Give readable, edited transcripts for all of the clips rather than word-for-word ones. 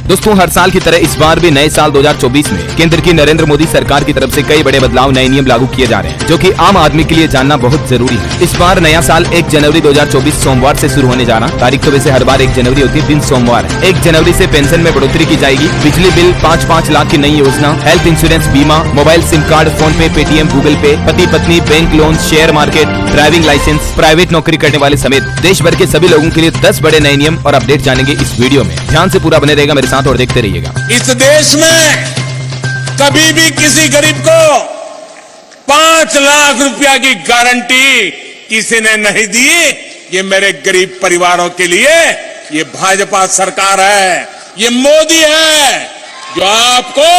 दोस्तों हर साल की तरह इस बार भी नए साल 2024 में केंद्र की नरेंद्र मोदी सरकार की तरफ से कई बड़े बदलाव नए नियम लागू किए जा रहे हैं, जो कि आम आदमी के लिए जानना बहुत जरूरी है। इस बार नया साल 1 जनवरी 2024 सोमवार से शुरू होने जा रहा। तारीख तो वैसे हर बार 1 जनवरी होती है, दिन सोमवार है। 1 जनवरी से पेंशन में बढ़ोतरी की जाएगी। बिजली बिल 5-5 लाख की नई योजना, हेल्थ इंश्योरेंस, बीमा, mobile SIM card, PhonePe, Paytm, Google Pay, पति पत्नी, bank loan, share market, driving licence, private नौकरी करने वाले समेत देश भर के सभी लोगों के लिए 10 बड़े नए नियम और अपडेट जानेंगे इस वीडियो में। ध्यान से पूरा बने रहेगा मेरे साथ और देखते रहिएगा। इस देश में कभी भी किसी गरीब को 5 लाख रुपया की गारंटी किसी ने नहीं दी। ये मेरे गरीब परिवारों के लिए ये भाजपा सरकार है, ये मोदी है जो आपको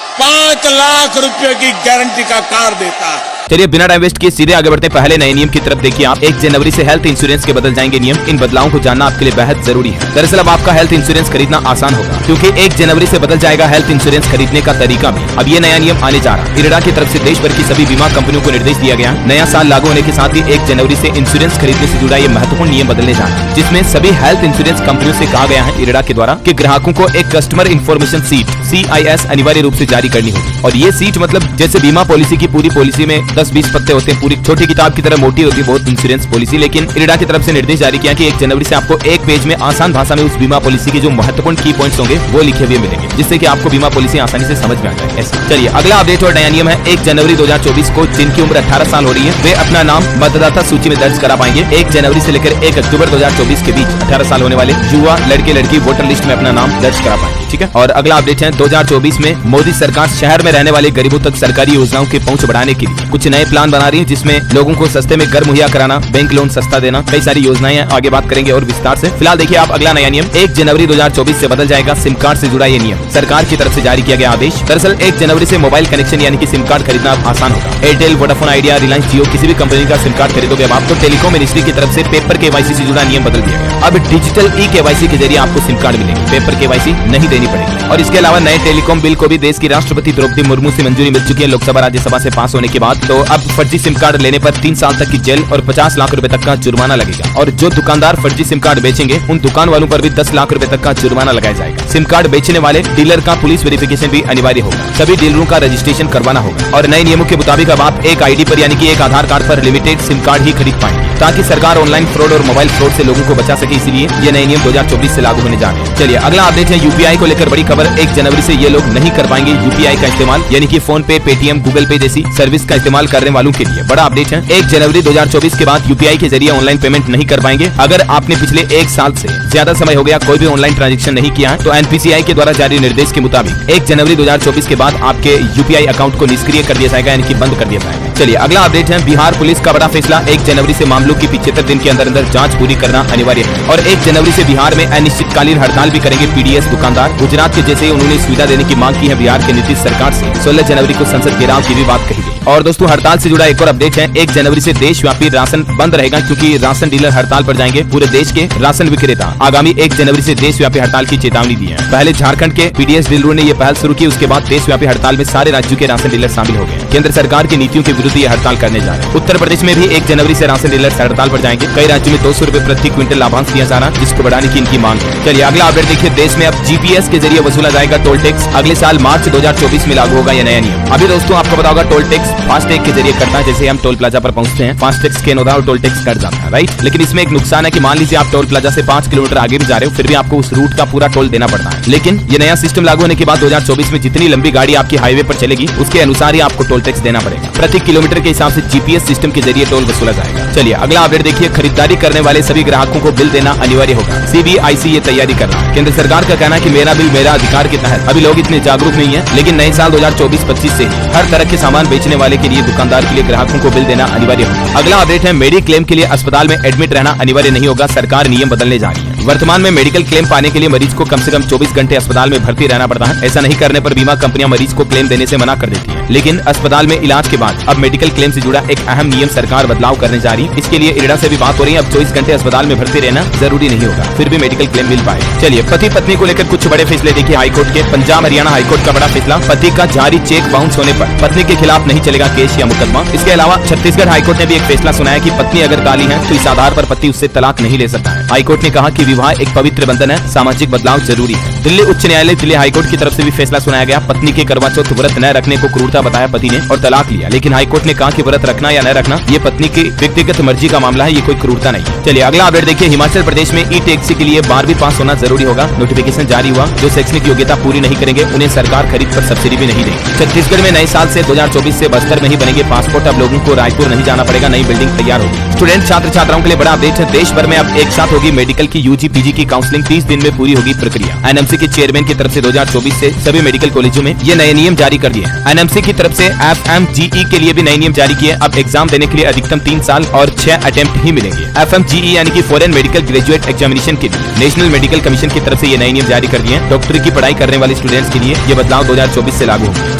5 लाख रुपए की गारंटी का कार्ड देता है। चलिए बिना टाइम वेस्ट किए सीधे आगे बढ़ते हैं पहले नए नियम की तरफ। देखिए आप 1 जनवरी से हेल्थ इंश्योरेंस के बदल जाएंगे नियम। इन बदलावों को जानना आपके लिए बेहद जरूरी है। दरअसल अब आपका हेल्थ इंश्योरेंस खरीदना आसान होगा, क्योंकि 1 जनवरी से बदल जाएगा हेल्थ इंश्योरेंस खरीदने का तरीका भी। अब ये नया नियम आने जा रहा है। इरडा की तरफ से देश भर की सभी बीमा कंपनियों को निर्देश दिया गया। नया साल लागू होने के साथ ही 1 जनवरी से इंश्योरेंस खरीदने से जुड़ा ये महत्वपूर्ण नियम बदलने जा रहा है, जिसमें सभी हेल्थ इंश्योरेंस कंपनियों से कहा गया है इरडा के द्वारा कि ग्राहकों को एक कस्टमर इन्फॉर्मेशन सीट CIS अनिवार्य रूप से जारी करनी होगी। और ये सीट मतलब जैसे बीमा पॉलिसी की पूरी पॉलिसी में 10-20 पत्ते होते हैं, पूरी छोटी किताब की तरह मोटी होती है बहुत इंश्योरेंस पॉलिसी, लेकिन इरडा की तरफ से निर्देश जारी किया कि 1 जनवरी से आपको एक पेज में आसान भाषा में उस बीमा पॉलिसी के जो महत्वपूर्ण की पॉइंट्स होंगे वो लिखे हुए मिलेंगे, जिससे कि आपको बीमा पॉलिसी आसानी से समझ में आ जाए। चलिए अगला अपडेट और नया नियम है 1 जनवरी 2024 को जिनकी उम्र 18 साल हो रही है वे अपना नाम मतदाता सूची में दर्ज करा पाएंगे। 1 जनवरी से लेकर 1 अक्टूबर 2024 के बीच 18 साल होने वाले युवा लड़के लड़की वोटर लिस्ट में अपना नाम दर्ज करा पाएंगे। ठीक है। और अगला अपडेट है 2024 में मोदी सरकार शहर में रहने वाले गरीबों तक सरकारी योजनाओं की पहुंच बढ़ाने के लिए कुछ नए प्लान बना रही है, जिसमें लोगों को सस्ते में घर मुहैया कराना, बैंक लोन सस्ता देना, कई सारी योजनाएं हैं। आगे बात करेंगे और विस्तार से। फिलहाल देखिए आप अगला नया नियम 1 जनवरी 2024 से बदल जाएगा सिम कार्ड से जुड़ा ये नियम। सरकार की तरफ से जारी किया गया आदेश। दरअसल 1 जनवरी से मोबाइल कनेक्शन यानी कि सिम कार्ड खरीदना आसान होगा। एयरटेल, वोडाफोन आइडिया, रिलायंस जियो किसी भी कंपनी का सिम कार्ड खरीदोगे अब आपको टेलीकॉम मिनिस्ट्री की तरफ से पेपर KYC से जुड़ा नियम बदल दिया गया। अब डिजिटल eKYC के जरिए आपको सिम कार्ड मिलेंगे, पेपर KYC नहीं देनी पड़ेगी। और इसके अलावा नए टेलीकॉम बिल को भी देश की राष्ट्रपति द्रौपदी मुर्मू से मंजूरी मिल चुकी है लोकसभा राज्यसभा से पास होने के बाद। तो अब फर्जी सिम कार्ड लेने पर 3 साल तक की जेल और 50 लाख रुपए तक का जुर्माना लगेगा। और जो दुकानदार फर्जी सिम कार्ड बेचेंगे उन दुकान वालों पर भी 10 लाख रुपए तक का जुर्माना लगाया जाएगा। सिम कार्ड बेचने वाले डीलर का पुलिस वेरिफिकेशन भी अनिवार्य होगा। सभी डीलरों का रजिस्ट्रेशन करवाना होगा। और नए नियमों के मुताबिक अब आप एक ID पर यानी कि एक आधार कार्ड पर लिमिटेड सिम कार्ड ही खरीद पाएंगे, ताकि सरकार ऑनलाइन फ्रॉड और मोबाइल फ्रॉड से लोगों को बचा सके। इसीलिए ये नए नियम 2024 से लागू होने जा रहे हैं। चलिए अगला अपडेट है UPI को लेकर बड़ी खबर। 1 जनवरी से ये लोग नहीं कर पाएंगे UPI का इस्तेमाल, यानी कि फोन पे, पेटीएम, गूगल पे जैसी सर्विस का इस्तेमाल करने वालों के लिए बड़ा अपडेट है। 1 जनवरी 2024 के बाद UPI के जरिए ऑनलाइन पेमेंट नहीं कर पाएंगे। अगर आपने पिछले 1 साल से ज्यादा समय हो गया कोई भी ऑनलाइन ट्रांजैक्शन नहीं किया है तो NPCI के द्वारा जारी निर्देश के मुताबिक 1 जनवरी 2024 के बाद आपके UPI अकाउंट को निष्क्रिय कर दिया जाएगा, यानी कि बंद कर दिया जाएगा। चलिए अगला अपडेट है बिहार पुलिस का बड़ा फैसला। 1 जनवरी से मामलों की 75 दिन के अंदर जांच पूरी करना अनिवार्य है। और 1 जनवरी से बिहार में अनिश्चितकालीन हड़ताल भी करेंगे PDS दुकानदार। गुजरात के जैसे उन्होंने सुविधा देने की मांग की है बिहार के नीतीश सरकार से। 16 जनवरी को संसद घेराव की भी बात कही गई। और दोस्तों हड़ताल से जुड़ा एक और अपडेट है 1 जनवरी से देशव्यापी राशन बंद रहेगा, क्योंकि राशन डीलर हड़ताल पर जाएंगे। पूरे देश के राशन विक्रेता आगामी 1 जनवरी से देशव्यापी हड़ताल की चेतावनी दी है। पहले झारखंड के PDS डीलरों ने ये पहल शुरू की, उसके बाद देशव्यापी हड़ताल में सारे राज्यों के राशन डीलर शामिल हो गए। केंद्र सरकार की नीतियों के विरुद्ध ये हड़ताल करने जा रहे हैं। उत्तर प्रदेश में भी 1 जनवरी से राशन डीलर हड़ताल पर जाएंगे। कई राज्यों में 200 रुपए प्रति क्विंटल लाभांश दिया जा रहा है, जिसको बढ़ाने की इनकी मांग है। चलिए अगला अपडेट देखिए। देश में अब GPS के जरिए वसूला जाएगा टोल टैक्स। अगले साल मार्च 2024 में लागू होगा यह नया नियम। अभी दोस्तों आपको पता होगा टोल टैक्स फास्टैग के जरिए कटना। जैसे हम टोल प्लाजा पर पहुंचते हैं, फास्टैग स्कैन होता है और टोल टैक्स कट जाता है, राइट। लेकिन इसमें एक नुकसान है कि मान लीजिए आप टोल प्लाजा से 5 किलोमीटर आगे भी जा रहे हो, फिर भी आपको उस रूट का पूरा टोल देना पड़ता है। लेकिन ये नया सिस्टम लागू होने के बाद 2024 में जितनी लंबी गाड़ी आपकी हाईवे पर चलेगी उसके अनुसार ही आपको टोल टैक्स देना पड़ेगा। प्रति किलोमीटर के हिसाब से GPS सिस्टम के जरिए टोल वसूला जाएगा। चलिए अगला अपडेट देखिए। खरीदारी करने वाले सभी ग्राहकों को बिल देना अनिवार्य होगा। CBIC ये तैयारी कर रहा है। केंद्र सरकार का कहना है कि मेरा बिल मेरा अधिकार के तहत अभी लोग इतने जागरूक नहीं है, लेकिन नए साल 2024-25 से हर तरह के सामान बेचने वाले के लिए दुकानदार के लिए ग्राहकों को बिल देना अनिवार्य होगा। अगला अपडेट है मेडिक्लेम के लिए अस्पताल में एडमिट रहना अनिवार्य नहीं होगा। सरकार नियम बदलने जा रही है। वर्तमान में मेडिकल क्लेम पाने के लिए मरीज को कम से कम 24 घंटे अस्पताल में भर्ती रहना पड़ता है। ऐसा नहीं करने पर बीमा कंपनियां मरीज को क्लेम देने से मना कर देती हैं। लेकिन अस्पताल में इलाज के बाद अब मेडिकल क्लेम से जुड़ा एक अहम नियम सरकार बदलाव करने जा रही है। इसके लिए इरडा से भी बात हो रही है। अब 24 घंटे अस्पताल में भर्ती रहना जरूरी नहीं होगा, फिर भी मेडिकल क्लेम मिल पाएगा। चलिए पति पत्नी को लेकर कुछ बड़े फैसले देखिए हाईकोर्ट के। पंजाब हरियाणा हाईकोर्ट का बड़ा फैसला। पति का जारी चेक बाउंस होने पर पत्नी के खिलाफ नहीं चलेगा केस या मुकदमा। इसके अलावा छत्तीसगढ़ हाईकोर्ट ने भी एक फैसला सुनाया कि पत्नी अगर काली है तो इस आधार पर पति उससे तलाक नहीं ले सकता है। हाईकोर्ट ने कहा कि विवाह एक पवित्र बंधन है, सामाजिक बदलाव जरूरी है। दिल्ली उच्च न्यायालय दिल्ली हाईकोर्ट की तरफ से भी फैसला सुनाया गया। पत्नी के करवा चौथ व्रत न रखने को क्रूरता बताया पति ने और तलाक लिया, लेकिन हाईकोर्ट ने कहा कि व्रत रखना या न रखना ये पत्नी की व्यक्तिगत मर्जी का मामला है, ये कोई क्रूरता नहीं। चलिए अगला अपडेट देखिए। हिमाचल प्रदेश में ई टैक्सी के लिए 12वीं पास होना जरूरी होगा। नोटिफिकेशन जारी हुआ। जो शैक्षणिक योग्यता पूरी नहीं करेंगे उन्हें सरकार खरीद पर सब्सिडी भी नहीं देगी। छत्तीसगढ़ में नए साल से 2024 से बस्तर में ही बनेंगे पासपोर्ट। अब लोगों को रायपुर नहीं जाना पड़ेगा, नई बिल्डिंग तैयार होगी। स्टूडेंट छात्र छात्राओं के लिए बड़ा अपडेट है। देश भर में अब एक साथ होगी मेडिकल की यूजी पीजी की काउंसलिंग। 30 दिन में पूरी होगी प्रक्रिया। एनएमसी के चेयरमैन की तरफ से 2024 से सभी मेडिकल कॉलेजों में ये नए नियम जारी कर दिए। एनएमसी की तरफ से एफएमजीई के लिए भी नए नियम जारी किए। अब एग्जाम देने के लिए अधिकतम 3 साल और 6 अटेम्प्ट ही मिलेंगे। एफएमजीई यानी कि फॉरेन मेडिकल ग्रेजुएट एग्जामिनेशन के लिए नेशनल मेडिकल कमीशन की तरफ से ये नए नियम जारी कर दिए। डॉक्टरी की पढ़ाई करने वाले स्टूडेंट्स के लिए ये बदलाव 2024 से लागू होगा।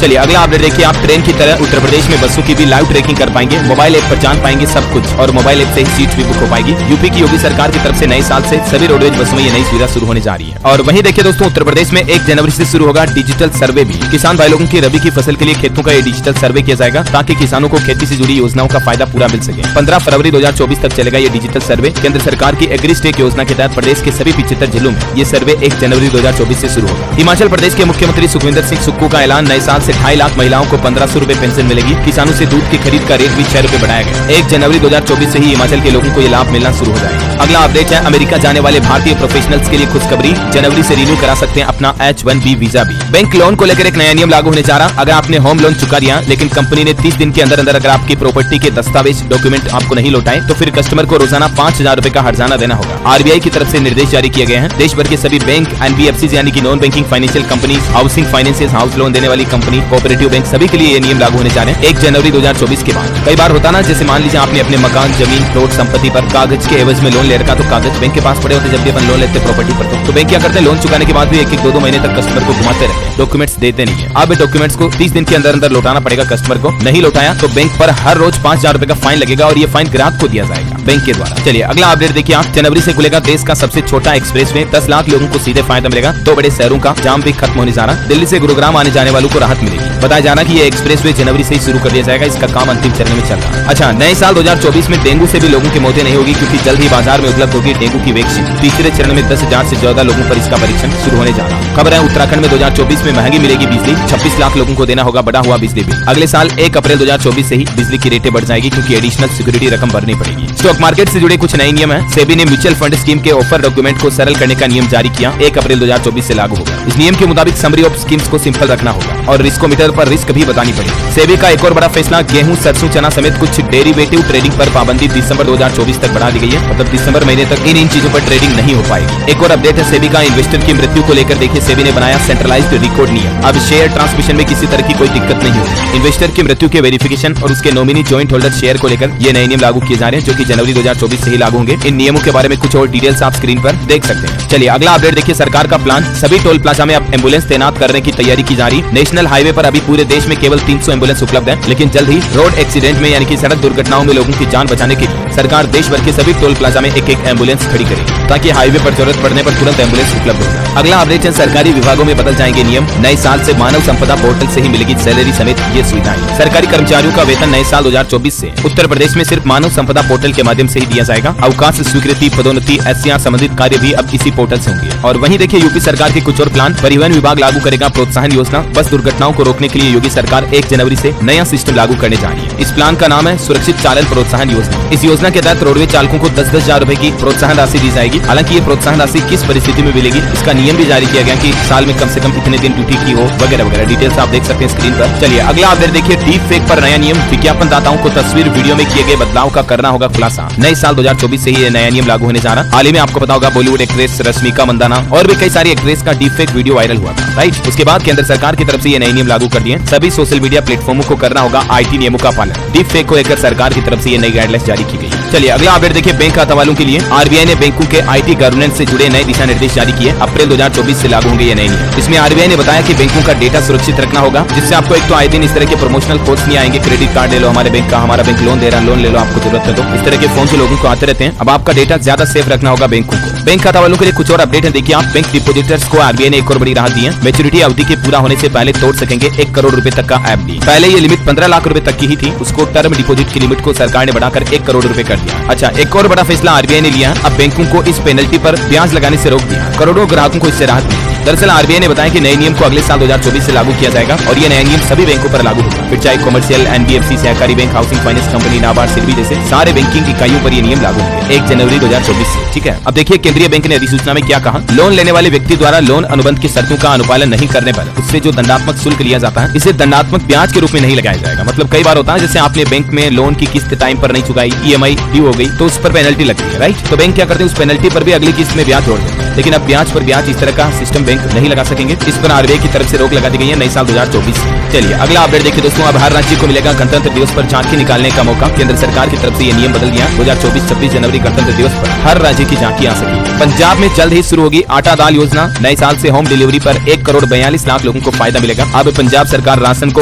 चलिए अगला अपडेट देखिए। आप ट्रेन की तरह उत्तर प्रदेश में बसों की भी लाइव ट्रैकिंग कर पाएंगे। मोबाइल ऐप पर जान पाएंगे सब कुछ और मोबाइल ऐप से ही सीट भी बुक हो पाएगी। यूपी की योगी सरकार की तरफ से नए साल से सभी रोडवेज बसों में ये नई सुविधा शुरू होने जा रही है। और वहीं देखिए दोस्तों, उत्तर प्रदेश में 1 जनवरी से शुरू होगा डिजिटल सर्वे भी। किसान भाई लोगों की रबी की फसल के लिए खेतों का ये डिजिटल सर्वे किया जाएगा ताकि किसानों को खेती से जुड़ी योजनाओं का फायदा पूरा मिल सके। 15 फरवरी 2024 तक चलेगा ये डिजिटल सर्वे। केंद्र सरकार की एग्री स्टेक योजना के तहत प्रदेश के सभी 75 जिलों में ये सर्वे 1 जनवरी 2024 से शुरू होगा। हिमाचल प्रदेश के मुख्यमंत्री सुखविंदर सिंह सुक्खू का ऐलान। नए साल से 2.5 लाख महिलाओं को 1500 रुपए पेंशन मिलेगी। किसानों से दूध की खरीद का रेट भी 6 रुपए बढ़ाया गया। 1 जनवरी 2024 से ही हिमाचल के लोगों को ये लाभ मिलना शुरू हो जाएगा। अगला अपडेट है अमेरिका जाने वाले भारतीय प्रोफेशनल्स के लिए खुशखबरी। जनवरी से रिन्यू करा सकते हैं अपना H1B वीजा भी। बैंक लोन को लेकर एक नया नियम लागू होने जा रहा। अगर आपने होम लोन चुका दिया लेकिन कंपनी ने 30 दिन के अंदर अंदर अगर आपकी प्रॉपर्टी के दस्तावेज डॉक्यूमेंट आपको नहीं लौटाए तो फिर कस्टमर को रोजाना 5000 रुपए का हर्जाना देना होगा। आरबीआई की तरफ से निर्देश जारी किए गए हैं। देश भर के सभी बैंक, एनबीएफसी यानी कि non banking financial companies, housing finances, house loan देने वाली कंपनी, कोऑपरेटिव बैंक सभी के लिए ये नियम लागू होने जा रहे हैं 1 जनवरी 2024 के बाद। कई बार होता ना, जैसे मान लीजिए आपने अपने मकान, जमीन, प्लॉट, संपत्ति पर कागज के एवज में लोन ले रखा तो कागज बैंक के पास पड़े होते जब भी अपन लोन लेते प्रॉपर्टी पर तो बैंक क्या करते हैं, लोन चुकाने के बाद भी 1-1, 2-2 महीने तक कस्टमर को घुमाते रहते हैं, डॉक्यूमेंट्स देते नहीं है। अब डॉक्यूमेंट्स को 30 दिन के अंदर अंदर लौटाना पड़ेगा कस्टमर को। नहीं लौटाया तो बैंक पर हर रोज 5000 रुपए का फाइन लगेगा और ये फाइन ग्राहक को दिया जाएगा बैंक के द्वारा। चलिए अगला अपडेट देखिए आप। जनवरी से खुलेगा देश का सबसे छोटा एक्सप्रेसवे। 10 लाख लोगों को सीधे फायदा मिलेगा। 2 बड़े शहरों का जाम भी खत्म होने जा रहा। दिल्ली से गुरुग्राम आने जाने वालों को राहत मिलेगी। बताया जा रहा कि ये एक्सप्रेसवे जनवरी से ही शुरू कर दिया जाएगा। इसका काम अंतिम चरण में चल रहा है। अच्छा, नए साल 2024 में डेंगू से भी लोगों की मौतें नहीं होगी क्योंकि जल्द ही बाजार में उपलब्ध होगी डेंगू की वैक्सीन। तीसरे चरण में 10,000 से ज्यादा लोगों पर इसका परीक्षण शुरू होने जा रहा है। खबर है उत्तराखंड में 2024 में महंगी मिलेगी बिजली। 26 लाख लोगों को देना होगा बढ़ा हुआ बिजली बिल। अगले साल 1 अप्रैल 2024 से ही बिजली की रेटें बढ़ जाएगी क्योंकि एडिशनल सिक्योरिटी रकम भरनी पड़ेगी। स्टॉक मार्केट से जुड़े कुछ नए नियम है। सेबी ने म्यूचुअल फंड स्कीम के ऑफर डॉक्यूमेंट को सरल करने का नियम जारी किया। 1 अप्रैल 2024 से लागू होगा। इस नियम के मुताबिक समरी ऑफ स्कीम्स को सिंपल रखना होगा और रिस्कोमीटर पर रिस्क भी बतानी पड़ेगी। सेबी का एक और बड़ा फैसला, गेहूं, सरसों, चना समेत कुछ डेरिवेटिव ट्रेडिंग पर पाबंदी दिसंबर 2024 तक बढ़ा दी गई है। मतलब दिसंबर महीने तक इन चीजों पर ट्रेडिंग नहीं हो पाएगी। एक और अपडेट है सेबी का इन्वेस्टर की मृत्यु को लेकर। देखिए सेबी ने बनाया सेंट्रलाइज्ड रिकॉर्ड नियम। अब शेयर ट्रांसमिशन में किसी तरह की कोई दिक्कत नहीं होगी। इन्वेस्टर की मृत्यु के वेरिफिकेशन और उसके नॉमिनी जॉइंट होल्डर शेयर को लेकर ये नए नियम लागू किए जा रहे हैं जो कि जनवरी 2024 से ही लागू होंगे। इन नियमों के बारे में कुछ और डिटेल्स आप स्क्रीन पर देख सकते हैं। चलिए अगला अपडेट देखिए। सरकार का प्लान, सभी टोल प्लाजा में अब एम्बुलेंस तैनात करने की तैयारी की जा रही। नेशनल हाईवे पर अभी पूरे देश में केवल 300 एम्बुलेंस उपलब्ध है, लेकिन जल्द ही रोड एक्सीडेंट में यानी कि सड़क दुर्घटनाओं में लोगों की जान बचाने के लिए सरकार देश भर के सभी टोल प्लाजा में एक एम्बुलेंस खड़ी करेगी ताकि हाईवे पर जरूरत पड़ने पर तुरंत एम्बुलेंस उपलब्ध हो जाए। अगला अपडेट है सरकारी विभागों में बदल जाएंगे नियम। नए साल से मानव संपदा पोर्टल से ही मिलेगी सैलरी समेत ये सुविधाएं। सरकारी कर्मचारियों का वेतन नए साल 2024 से उत्तर प्रदेश में सिर्फ मानव संपदा पोर्टल के माध्यम से ही दिया जाएगा। अवकाश स्वीकृति, पदोन्नति, एससीआर संबंधित कार्य भी अब इसी पोर्टल से होंगे। और वहीं देखिए यूपी सरकार के कुछ और प्लान। परिवहन विभाग लागू करेगा प्रोत्साहन योजना। बस दुर्घटनाओं को रोकने के लिए योगी सरकार 1 जनवरी से नया सिस्टम लागू करने जा रही है। इस प्लान का नाम है सुरक्षित चालन प्रोत्साहन योजना। इस योजना के तहत रोडवेज चालकों को 10-10 हजार रुपए की प्रोत्साहन राशि दी जाएगी। हालांकि ये प्रोत्साहन राशि किस परिस्थिति में मिलेगी इसका नियम भी जारी किया गया कि साल में कम से कम इतने दिन ड्यूटी की हो वगैरह वगैरह। डिटेल्स आप देख सकते हैं स्क्रीन पर। चलिए अगला अपडेट देखिए। डीप फेक पर नया नियम। विज्ञापन दाताओं को तस्वीर वीडियो में किए गए बदलाव का करना होगा खुलासा। नए साल 2024 से ही ये नया नियम लागू होने जा रहा। हाल ही में आपको पता होगा बॉलीवुड एक्ट्रेस रश्मिका मंदाना और भी कई सारी एक्ट्रेस का डीप फेक वीडियो वायरल हुआ था, राइट। उसके बाद केंद्र सरकार की तरफ से ये नए नियम लागू कर दिए। सभी सोशल मीडिया प्लेटफॉर्मों को करना होगा IT नियमों का पालन। डीप फेक को लेकर सरकार की तरफ से ये नई गाइडलाइंस जारी की गई। चलिए अगला अपडेट देखिए। बैंक खाता वालों के लिए आरबीआई ने बैंकों के IT गवर्नेंस से जुड़े नए दिशा निर्देश जारी किए। अप्रैल 2024 से लागू होंगे ये नए नियम। इसमें आरबीआई ने बताया कि बैंकों का डेटा सुरक्षित रखना होगा, जिससे आपको एक तो आए दिन इस तरह के प्रमोशनल कोड्स नहीं आएंगे, क्रेडिट कार्ड ले लो हमारे बैंक का, हमारा बैंक लोन दे रहा है, लोन ले लो आपको जरूरत है तो। इस तरह के फोन से लोगों को आते रहते हैं। अब आपका डेटा ज्यादा सेफ रखना होगा बैंकों को। बैंक खाता वालों के लिए कुछ और अपडेट है, देखिए आप। बैंक डिपोजिटर्स को आरबीआई ने एक और बड़ी राहत दी है। मैच्योरिटी अवधि के पूरा होने से पहले तोड़ सकेंगे 1 करोड़ रुपए तक का एफडी। पहले ये लिमिट 15 लाख रुपए तक की ही थी, उसको टर्म डिपोजिट की लिमिट को सरकार ने बढ़ाकर 1 करोड़ रुपए कर दिया। अच्छा, एक और बड़ा फैसला आरबीआई ने लिया, अब बैंकों को इस पेनल्टी पर ब्याज लगाने से रोक दिया। करोड़ों ग्राहकों को इससे राहत मिली। दरअसल आरबीआई ने बताया कि नए नियम को अगले साल 2024 से लागू किया जाएगा और ये नया नियम सभी बैंकों पर लागू होगा, फिर चाहे कमर्शियल, एनबीएफसी, सहकारी bank, housing finance company, NABARD, SIDBI जैसे सारे बैंकिंग इकाइयों पर ये नियम लागू होंगे 1 जनवरी 2024 से। ठीक है, अब देखिए केंद्रीय बैंक ने अधिसूचना में क्या कहा। लोन लेने वाले व्यक्ति द्वारा लोन अनुबंध की शर्तों का अनुपालन नहीं करने पर उससे जो दंडात्मक शुल्क लिया जाता है, इसे दंडात्मक ब्याज के रूप में नहीं लगाया जाएगा। मतलब कई बार होता है जैसे आपने बैंक में लोन की किस्त टाइम पर नहीं चुकाई, ईएमआई ड्यू हो गई, तो उस पर पेनल्टी लगती है, राइट। तो बैंक क्या करते हैं, उस पेनल्टी पर भी अगली किस्त में ब्याज जोड़ देते हैं। लेकिन अब ब्याज पर ब्याज इस तरह का सिस्टम बैंक नहीं लगा सकेंगे। इस पर आरबीआई की तरफ से रोक लगा दी गई है नए साल 2024 से। चलिए अगला अपडेट देखिए दोस्तों, अब हर राज्य को मिलेगा गणतंत्र दिवस पर झांकी निकालने का मौका। केंद्र सरकार की तरफ से ये नियम बदल दिया, 2024-26 जनवरी गणतंत्र दिवस पर हर राज्य की झांकी आ सकेगी। पंजाब में जल्द ही शुरू होगी आटा दाल योजना। नए साल से होम डिलीवरी पर 1 करोड़ 42 लाख लोगों को फायदा मिलेगा। अब पंजाब सरकार राशन को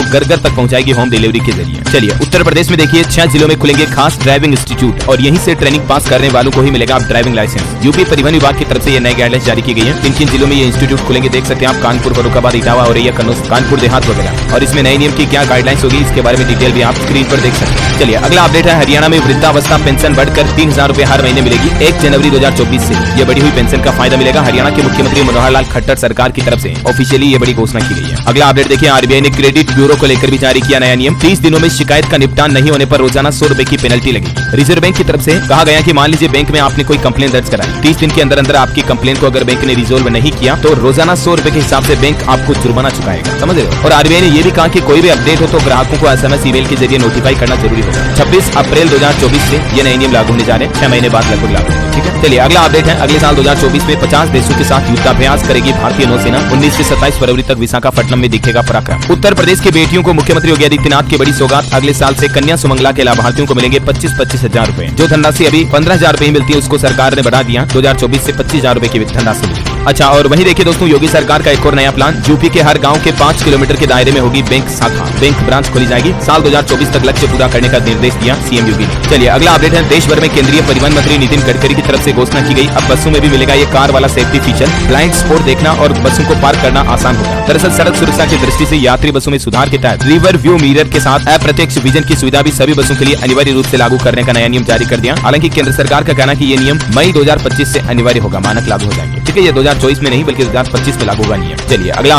घर घर तक पहुंचाएगी होम डिलीवरी के जरिए। चलिए उत्तर प्रदेश में देखिए 6 जिलों में खुलेंगे खास ड्राइविंग इंस्टीट्यूट और यहीं से ट्रेनिंग पास करने वालों को ही मिलेगा अब ड्राइविंग लाइसेंस। यूपी परिवहन विभाग की तरफ से ये नए गाइडलाइंस जारी की गई है। किन जिलों में ये इंस्टीट्यूट खुलेंगे देख सकते हैं आप, कानपुर, फर्रुखाबाद, इटावा, औरैया, कन्नौज, कानपुर देहात वगैरह। और इसमें नए नियम की क्या गाइडलाइंस होगी इसके बारे में डिटेल भी आप स्क्रीन पर देख सकते हैं। चलिए अगला अपडेट है, हरियाणा में वृद्धावस्था पेंशन बढ़कर 3000 रुपए हर महीने मिलेगी 1 जनवरी 2024 से। ये बढ़ी हुई पेंशन का फायदा मिलेगा। हरियाणा के मुख्यमंत्री मनोहर लाल खट्टर सरकार की तरफ से ऑफिशियली ये बड़ी घोषणा की गई है। अगला अपडेट देखिए, आरबीआई ने क्रेडिट ब्यूरो को लेकर भी जारी किया नया नियम। 30 दिनों में शिकायत का निपटान नहीं होने पर रोजाना 100 रुपए की पेनल्टी लगेगी। रिजर्व बैंक की तरफ से कहा गया कि मान लीजिए बैंक में आपने कोई कंप्लेन दर्ज कराई, 30 दिन के अंदर अंदर आपकी कंप्लेन को अगर बैंक ने रिजोल्व नहीं किया तो रोजाना 100 रुपए के हिसाब से बैंक आपको जुर्माना चुकाएगा, समझ रहे हो। और आरबीआई ने ये भी कहा कि कोई भी अपडेट हो तो ग्राहकों को एसएमएस, ईमेल के जरिए नोटिफाई करना जरूरी होगा। 26 अप्रैल 2024 से ये नए नियम लागू होने जा रहे हैं, 6 महीने बाद लगभग लागू होंगे। ठीक है, चलिए अगला अपडेट है, अगले साल 2024 में 50 देशों के साथ युद्धाभ्यास करेगी भारतीय नौसेना। 19 से 27 फरवरी तक विशाखापट्टनम में दिखेगा पराक्रम। उत्तर प्रदेश की बेटियों को मुख्यमंत्री योगी आदित्यनाथ की बड़ी सौगात। अगले साल से कन्या सुमंगला के लाभार्थियों को मिलेंगे 25-25 हजार रुपए। जो धनराशि अभी 15,000 रुपए मिलती है उसको सरकार ने बढ़ा दिया, 2024 से 25,000 रुपए की धनराशि मिलेगी। अच्छा, और वहीं देखिए दोस्तों, योगी सरकार का एक और नया प्लान, यूपी के हर गांव के 5 किलोमीटर के दायरे में होगी बैंक शाखा, बैंक ब्रांच खोली जाएगी। साल 2024 तक लक्ष्य पूरा करने का निर्देश दिया सीएम योगी ने। चलिए अगला अपडेट है, देश भर में केंद्रीय परिवहन मंत्री नितिन गडकरी की तरफ से घोषणा की गई, अब बसों में भी मिलेगा ये कार वाला सेफ्टी फीचर। ब्लाइंड स्पॉट देखना और बसों को पार्क करना आसान होगा। दरअसल सड़क सुरक्षा की दृष्टि से यात्री बसों में सुधार के तहत रिवर व्यू मिरर के साथ अप्रत्यक्ष विजन की सुविधा भी सभी बसों के लिए अनिवार्य रूप से लागू करने का नया नियम जारी कर दिया। हालांकि केंद्र सरकार का कहना है कि ये नियम मई 2025 से अनिवार्य होगा, मानक लागू हो जाएंगे। ठीक है, ये 2024 में नहीं बल्कि 2025 में लागू होगा नियम। चलिए अगला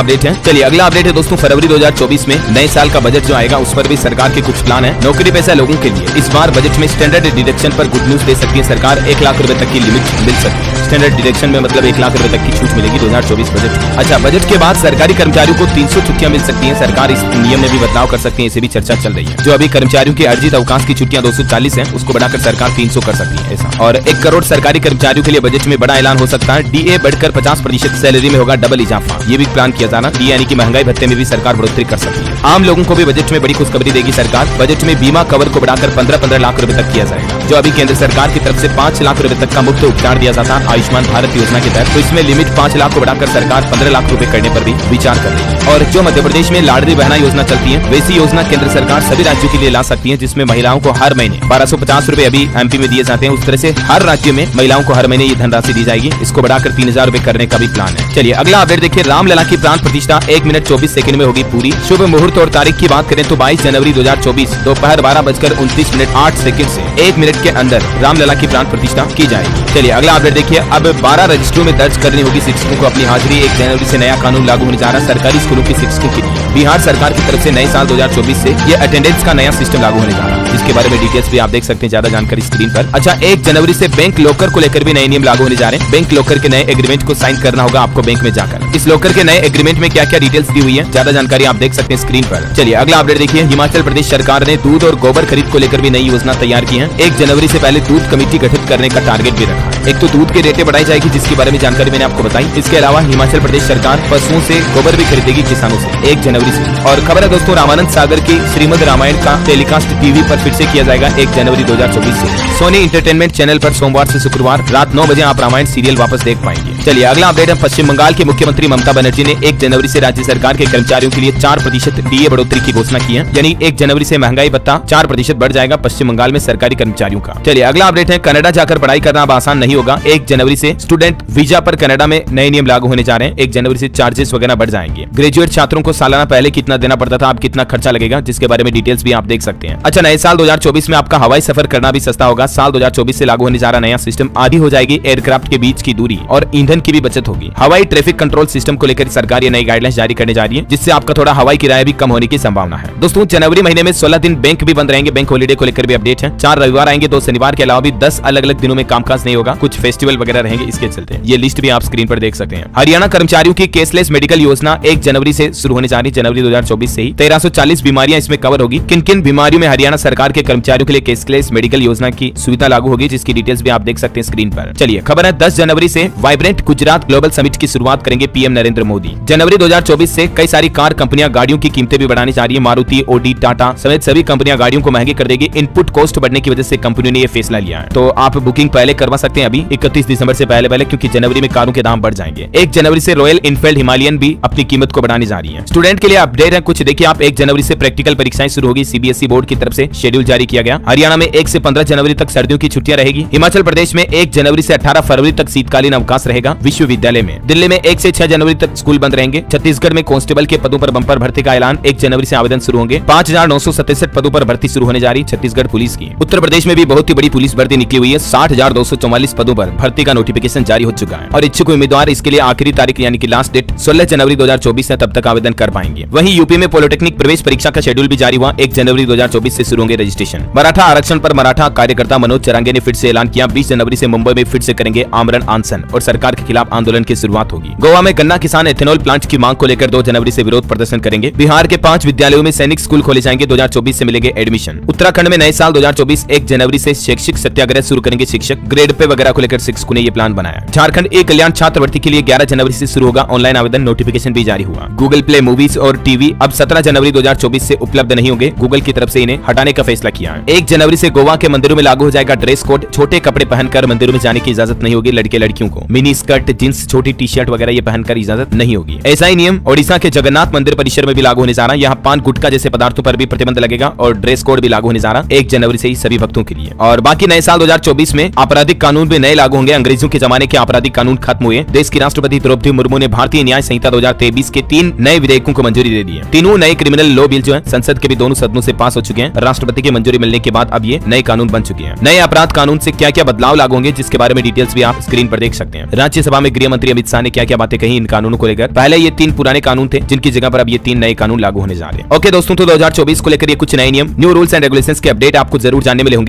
अपडेट है दोस्तों, फरवरी 2024 में नए साल का बजट जो आएगा उस पर भी सरकार के कुछ प्लान है। नौकरी पेशा लोगों के लिए इस बार बजट में स्टैंडर्ड डिडक्शन पर गुड न्यूज दे सकती है सरकार। 1 लाख रुपए तक की लिमिट मिल सकती है। स्टैंडर्ड डिडक्शन में मतलब 1 लाख रुपए तक की छूट मिलेगी 2024 बजट में। अच्छा, बजट के बाद सरकारी कर्मचारियों को 300 छुट्टियां मिल सकती हैं। सरकार इस नियम में भी बदलाव कर सकती है, इसे भी चर्चा चल रही है। जो अभी कर्मचारियों की अर्जित अवकाश की छुट्टियां 240 है, उसको बढ़ाकर सरकार 300 कर सकती है ऐसा। और 1 करोड़ सरकारी कर्मचारियों के लिए बजट में बड़ा ऐलान हो सकता है। डीए बढ़कर 50% सैलरी में होगा डबल इजाफा, ये भी प्लान किया जाना। डी यानी कि महंगाई भत्ते में भी सरकार बढ़ोतरी कर सकती है। आम लोगों को भी बजट में बड़ी खुशखबरी देगी सरकार। बजट में बीमा कवर को बढ़ाकर 15-15 लाख रुपए तक किया जाएगा। जो अभी केंद्र सरकार की तरफ से 5 लाख रुपए तक का मुफ्त उपचार दिया जाता है आयुष्मान भारत योजना के तहत, तो इसमें लिमिट 5 लाख को बढ़ाकर सरकार 15 लाख रुपए करने पर भी विचार कर रही है। और जो मध्य प्रदेश में लाडली बहना योजना चलती है, वैसी योजना केंद्र सरकार सभी राज्यों के लिए ला सकती है, जिसमें महिलाओं को हर महीने 1250 रुपए अभी एमपी में दिए जाते हैं, उस तरह से हर राज्य में महिलाओं को हर महीने ये धनराशि दी जाएगी। इसको बढ़ाकर 3000 रुपए करने का भी प्लान है। चलिए अगला अपडेट देखिए, रामलला की प्राण प्रतिष्ठा 1 मिनट 24 सेकंड में होगी पूरी। शुभ मुहूर्त और तारीख की बात करें तो 22 जनवरी 2024 दोपहर 12:29 से 1 मिनट के अंदर रामलला की प्राण प्रतिष्ठा की जाएगी। चलिए अगला अपडेट देखिए, अब 12 रजिस्ट्रियों में दर्ज करनी होगी शिक्षकों को अपनी हाजिरी। 1 जनवरी से नया कानून लागू होने जा रहा है सरकारी स्कूलों के शिक्षकों के लिए। बिहार सरकार की तरफ से नए साल 2024 से ये अटेंडेंस का नया सिस्टम लागू होने जा रहा है, जिसके बारे में डिटेल्स भी आप देख सकते हैं, ज्यादा जानकारी स्क्रीन पर। अच्छा, 1 जनवरी से बैंक लॉकर को लेकर भी नए नियम लागू होने जा रहे हैं। बैंक लॉकर के नए एग्रीमेंट को साइन करना होगा आपको बैंक में जाकर। इस लॉकर के नए एग्रीमेंट में क्या क्या डिटेल्स दी हुई है, ज्यादा जानकारी आप देख सकते हैं स्क्रीन पर। चलिए अगला अपडेट देखिए, हिमाचल प्रदेश सरकार ने दूध और गोबर खरीद को लेकर भी नई योजना तैयार की है। 1 जनवरी से पहले दूध कमेटी गठित करने का टारगेट भी रखा है। एक तो दूध की रेटें बढ़ाई जाएगी, जिसके बारे में जानकारी मैंने आपको बताई। इसके अलावा हिमाचल प्रदेश सरकार पशुओं से गोबर भी खरीदेगी किसानों से 1 जनवरी से। और खबर है दोस्तों, रामानंद सागर की श्रीमद रामायण का टेलीकास्ट टीवी पर फिर से किया जाएगा 1 जनवरी 2024 से। सोनी इंटरटेनमेंट चैनल पर सोमवार से शुक्रवार रात 9 बजे आप रामायण सीरियल वापस देख पाएंगे। चलिए अगला अपडेट है। पश्चिम बंगाल के मुख्यमंत्री ममता बनर्जी ने 1 जनवरी से राज्य सरकार के कर्मचारियों के लिए 4% डीए बढ़ोतरी की घोषणा की है। यानी 1 जनवरी से महंगाई भत्ता 4% बढ़ जाएगा पश्चिम बंगाल में सरकारी कर्मचारियों का। चलिए अगला अपडेट है। कनाडा जाकर पढ़ाई करना अब आसान नहीं होगा। 1 जनवरी से स्टूडेंट वीजा पर कनाडा में नए नियम लागू होने जा रहे हैं। 1 जनवरी से चार्जेस वगैरह बढ़ जाएंगे। ग्रेजुएट छात्रों को सालाना पहले कितना देना पड़ता था, अब कितना खर्चा लगेगा, जिसके बारे में डिटेल्स भी आप देख सकते हैं। अच्छा, नए साल 2024 में आपका हवाई सफर करना भी सस्ता होगा। साल 2024 से लागू होने जा रहा नया सिस्टम आधी हो जाएगी एयरक्राफ्ट के बीच की दूरी और ईंधन की भी बचत होगी। हवाई ट्रैफिक कंट्रोल सिस्टम को लेकर सरकार ये नई गाइडलाइंस जारी करने जा रही है, जिससे आपका थोड़ा हवाई किराया भी कम होने की संभावना है। दोस्तों, जनवरी महीने में 16 दिन बैंक भी बंद रहेंगे। बैंक हॉलीडे को लेकर भी अपडेट है। 4 रविवार आएंगे, 2 शनिवार के अलावा भी 10 अलग अलग दिनों में कामकाज नहीं होगा। कुछ फेस्टिवल वगैरह रहेंगे, इसके चलते ये लिस्ट भी आप स्क्रीन पर देख सकते हैं। हरियाणा कर्मचारियों की केसलेस मेडिकल योजना 1 जनवरी से शुरू होने जा रही है। जनवरी 2024 से ही 1340 बीमारियां इसमें कवर होगी। किन किन बीमारियों में हरियाणा सरकार के कर्मचारियों के लिए केसलेस मेडिकल योजना की सुविधा लागू होगी, जिसकी डिटेल्स भी आप देख सकते हैं स्क्रीन पर। चलिए खबर है, 10 जनवरी से वाइब्रेंट गुजरात ग्लोबल समिट की शुरुआत करेंगे पीएम नरेंद्र मोदी। जनवरी 2024 से कई सारी कार कंपनियां गाड़ियों की कीमतें भी बढ़ाने जा रही है। मारुति, ओडी, टाटा समेत सभी कंपनियां गाड़ियों को महंगे कर देगी। इनपुट कॉस्ट बढ़ने की वजह से कंपनियों ने यह फैसला लिया है। तो आप बुकिंग पहले करवा सकते हैं अभी 31 दिसंबर से पहले, क्योंकि जनवरी में कारों के दाम बढ़ जाएंगे। 1 जनवरी से रॉयल इनफील्ड हिमालयन भी अपनी कीमत को बढ़ाने जा रही है। स्टूडेंट के लिए अपडेट है कुछ, देखिए आप 1 जनवरी से प्रैक्टिकल परीक्षाएं शुरू होगी। सीबीएसई बोर्ड की तरफ से शेड्यूल जारी किया गया। हरियाणा में 1 से 15 जनवरी तक सर्दियों की छुट्टियां रहेगी। हिमाचल प्रदेश में 1 जनवरी से 18 फरवरी तक शीतकालीन अवकाश रहेगा विश्वविद्यालय में। दिल्ली में 1 से 6 जनवरी तक स्कूल बंद रहेंगे। छत्तीसगढ़ में कांस्टेबल के पदों पर बंपर भर्ती का ऐलान, 1 जनवरी से आवेदन शुरू होंगे। 5967 पदों पर भर्ती शुरू होने जा रही छत्तीसगढ़ पुलिस की। उत्तर प्रदेश में भी बहुत ही बड़ी पुलिस भर्ती निकली हुई है। 60,244 पदों पर भर्ती का नोटिफिकेशन जारी हो चुका है और इच्छुक उम्मीदवार इसके लिए आखिरी तारीख यानी कि लास्ट डेट 16 जनवरी 2024 है, तब तक आवेदन कर पाएंगे। वहीं यूपी में पॉलिटेक्निक प्रवेश परीक्षा का शेड्यूल भी जारी हुआ। 1 जनवरी 2024 से शुरू होंगे रजिस्ट्रेशन। मराठा आरक्षण पर मराठा कार्यकर्ता मनोज चरांगे ने फिर से ऐलान किया। 20 जनवरी से मुंबई में फिर से करेंगे आमरण अनशन और सरकार के खिलाफ आंदोलन की शुरुआत होगी। गोवा में गन्ना किसान एथेनॉल प्लांट की मांग को लेकर 2 जनवरी से विरोध प्रदर्शन करेंगे। बिहार के 5 विद्यालयों में सैनिक स्कूल खोले जाएंगे। 2024 से मिलेंगे एडमिशन। उत्तराखंड में नए साल 2024 1 जनवरी से शैक्षिक सत्याग्रह शुरू करेंगे शिक्षक। ग्रेड पे वगैरह को लेकर शिक्षकों ने ये प्लान बनाया। झारखंड एक कल्याण छात्रवृत्ति के लिए 11 जनवरी से शुरू होगा ऑनलाइन आवेदन, नोटिफिकेशन भी जारी हुआ। गूगल प्ले मूवीज और टीवी अब 17 जनवरी 2024 से उपलब्ध नहीं होंगे। गूगल की तरफ से इन्हें हटाने का फैसला किया है। 1 जनवरी से गोवा के मंदिरों में लागू हो जाएगा ड्रेस कोड। छोटे कपड़े पहनकर मंदिरों में जाने की इजाजत नहीं होगी लड़के लड़कियों को। मिनी स्कर्ट, जींस, छोटी टी शर्ट वगैरह ये पहनकर इजाजत नहीं होगी। ऐसा ही नियम ओडिशा के जगन्नाथ मंदिर परिसर में भी लागू होने जा रहा है। यहाँ पान, गुटखा जैसे पदार्थों पर भी प्रतिबंध लगेगा और ड्रेस कोड भी लागू होने जा रहा है 1 जनवरी से ही सभी भक्तों के लिए। और बाकी नए साल 2024 में आपराधिक कानून भी नए लागू होंगे। अंग्रेजों के जमाने के आपराधिक कानून खत्म हुए। देश की राष्ट्रपति द्रौपदी मुर्मू ने भारतीय न्याय संहिता 2023 के 3 नए विधेयकों को मंजूरी दे दी है। तीनों नए क्रिमिनल लॉ बिल जो है संसद के भी दोनों सदनों से पास हो चुके हैं। राष्ट्रपति की मंजूरी मिलने के बाद अब ये नए कानून बन चुके हैं। नए अपराध कानून से क्या क्या बदलाव लागू होंगे, जिसके बारे में डिटेल्स भी आप स्क्रीन पर देख सकते हैं। राज्यसभा में गृह मंत्री अमित शाह ने क्या क्या बातें कही इन कानूनों को लेकर। पहले ये 3 पुराने कानून थे, जिनकी जगह पर अब ये 3 नए कानून लागू होने जा रहे हैं। ओके दोस्तों, तो 2024 को लेकर ये कुछ नए नियम, न्यू रूल्स एंड रेगुलेशंस के अपडेट आपको जरूर जानने मिले होंगे।